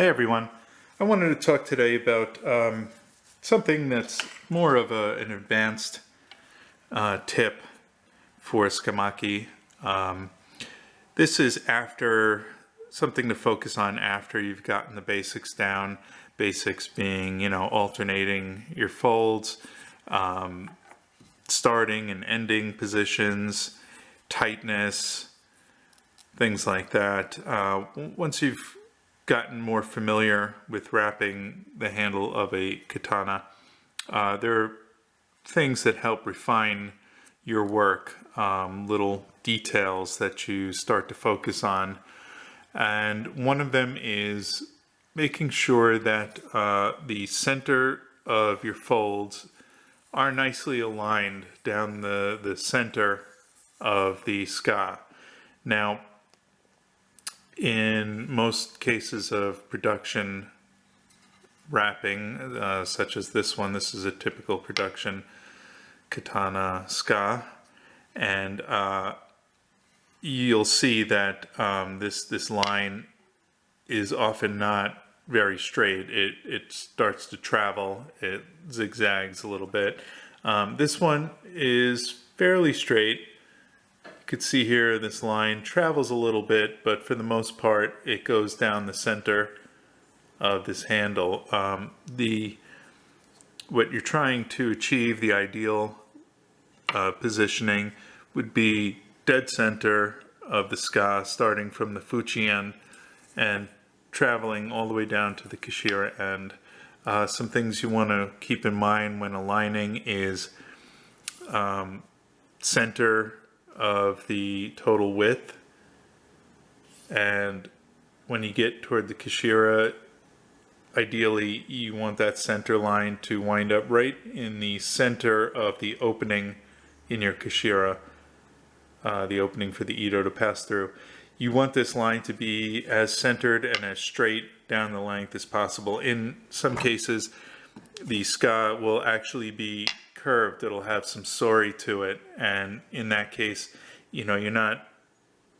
Hey everyone, I wanted to talk today about something that's more of an advanced tip for Tsukamaki. This is after something to focus on after you've gotten the basics down. Basics being, alternating your folds, starting and ending positions, tightness, things like that. Once you've gotten more familiar with wrapping the handle of a katana, there are things that help refine your work, little details that you start to focus on. And one of them is making sure that the center of your folds are nicely aligned down the center of the tsuka. Now, in most cases of production wrapping, such as this one, this is a typical production katana tsuka, and you'll see that this line is often not very straight. It starts to travel, it zigzags a little bit. This one is fairly straight. You could see here this line travels a little bit, but for the most part it goes down the center of this handle. What you're trying to achieve, the ideal positioning, would be dead center of the tsuka, starting from the fuchi end and traveling all the way down to the kashira end. Some things you want to keep in mind when aligning is center of the total width, and when you get toward the kashira, ideally you want that center line to wind up right in the center of the opening in your kashira, the opening for the ito to pass through. You want this line to be as centered and as straight down the length as possible. In some cases, the tsuka will actually be curved. It'll have some sori to it, and in that case, you're not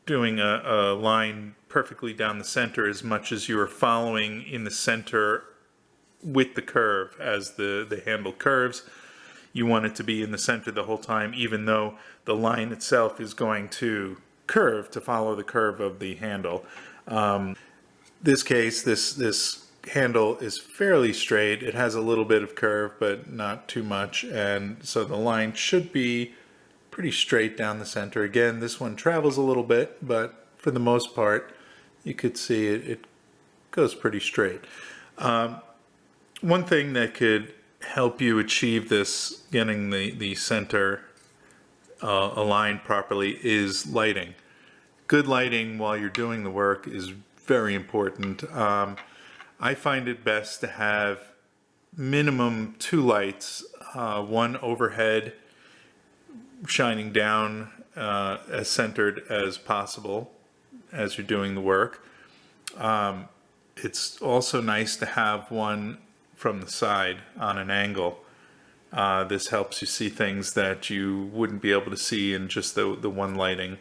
doing a line perfectly down the center as much as you are following in the center with the curve. As the handle curves, you want it to be in the center the whole time, even though the line itself is going to curve to follow the curve of the handle. This case, this handle is fairly straight. It has a little bit of curve, but not too much, and so the line should be pretty straight down the center. Again, this one travels a little bit, but for the most part you could see it goes pretty straight. One thing that could help you achieve this, getting the center aligned properly, is lighting. Good lighting while you're doing the work is very important. I find it best to have minimum 2 lights, one overhead shining down as centered as possible as you're doing the work. It's also nice to have one from the side on an angle. This helps you see things that you wouldn't be able to see in just the one lighting.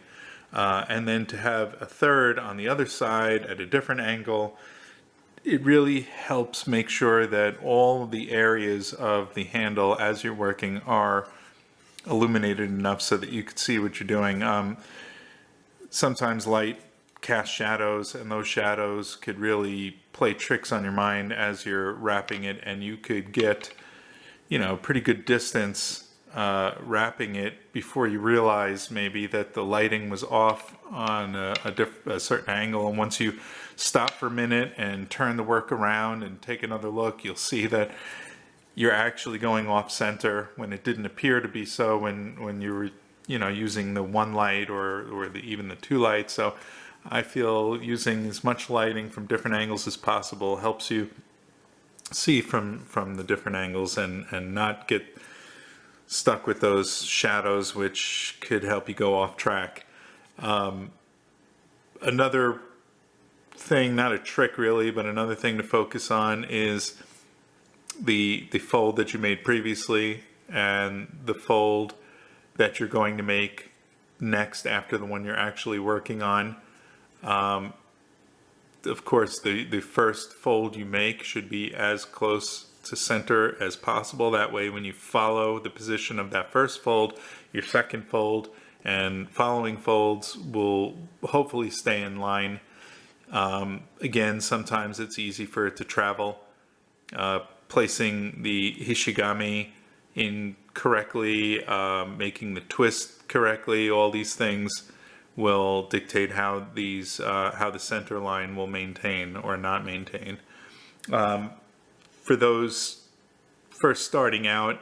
And then to have a third on the other side at a different angle, it really helps make sure that all the areas of the handle as you're working are illuminated enough so that you can see what you're doing. Sometimes light casts shadows, and those shadows could really play tricks on your mind as you're wrapping it, and you could get pretty good distance wrapping it before you realize maybe that the lighting was off on a certain angle. And once you stop for a minute and turn the work around and take another look, you'll see that you're actually going off center when it didn't appear to be so when you were using the one light or even the 2 lights. So I feel using as much lighting from different angles as possible helps you see from the different angles and not get stuck with those shadows, which could help you go off track. Another thing, not a trick really, but another thing to focus on is the fold that you made previously and the fold that you're going to make next after the one you're actually working on. of course, the first fold you make should be as close to center as possible. That way, when you follow the position of that first fold, your second fold and following folds will hopefully stay in line. Again, sometimes it's easy for it to travel. Placing the hishigami in correctly, making the twist correctly, all these things will dictate how how the center line will maintain or not maintain. For those first starting out,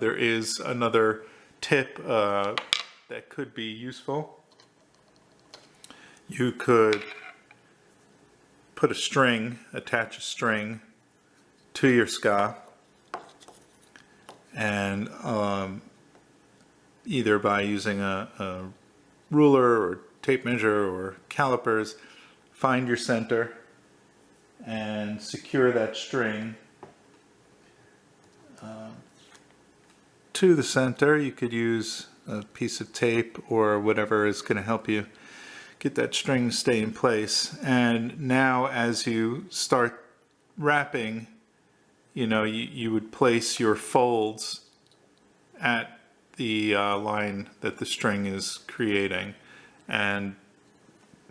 there is another tip that could be useful. You could put attach a string to your tsuka, and either by using a ruler or tape measure or calipers, find your center and secure that string to the center. You could use a piece of tape or whatever is going to help you get that string to stay in place. And now as you start wrapping, you would place your folds at the line that the string is creating, and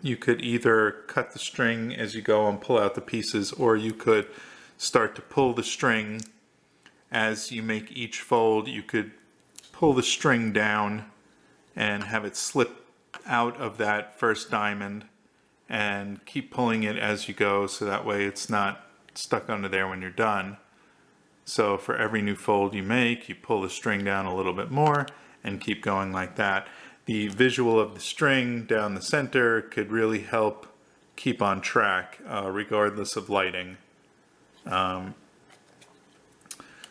you could either cut the string as you go and pull out the pieces, or you could start to pull the string as you make each fold. You could pull the string down and have it slip out of that first diamond and keep pulling it as you go, so that way it's not stuck under there when you're done. So for every new fold you make, you pull the string down a little bit more and keep going like that. The visual of the string down the center could really help keep on track regardless of lighting.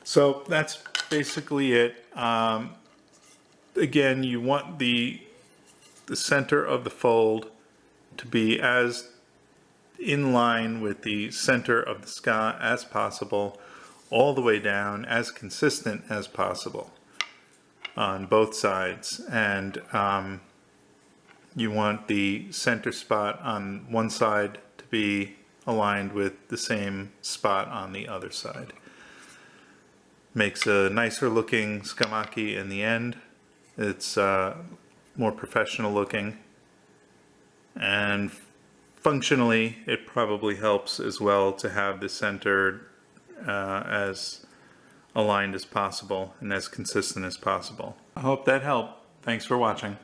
So that's basically it. Again, you want the center of the fold to be as in line with the center of the tsuka as possible, all the way down, as consistent as possible on both sides. And you want the center spot on one side to be aligned with the same spot on the other side. Makes a nicer looking Tsukamaki in the end. It's more professional looking, and functionally it probably helps as well to have the center as aligned as possible and as consistent as possible. I hope that helped. Thanks for watching.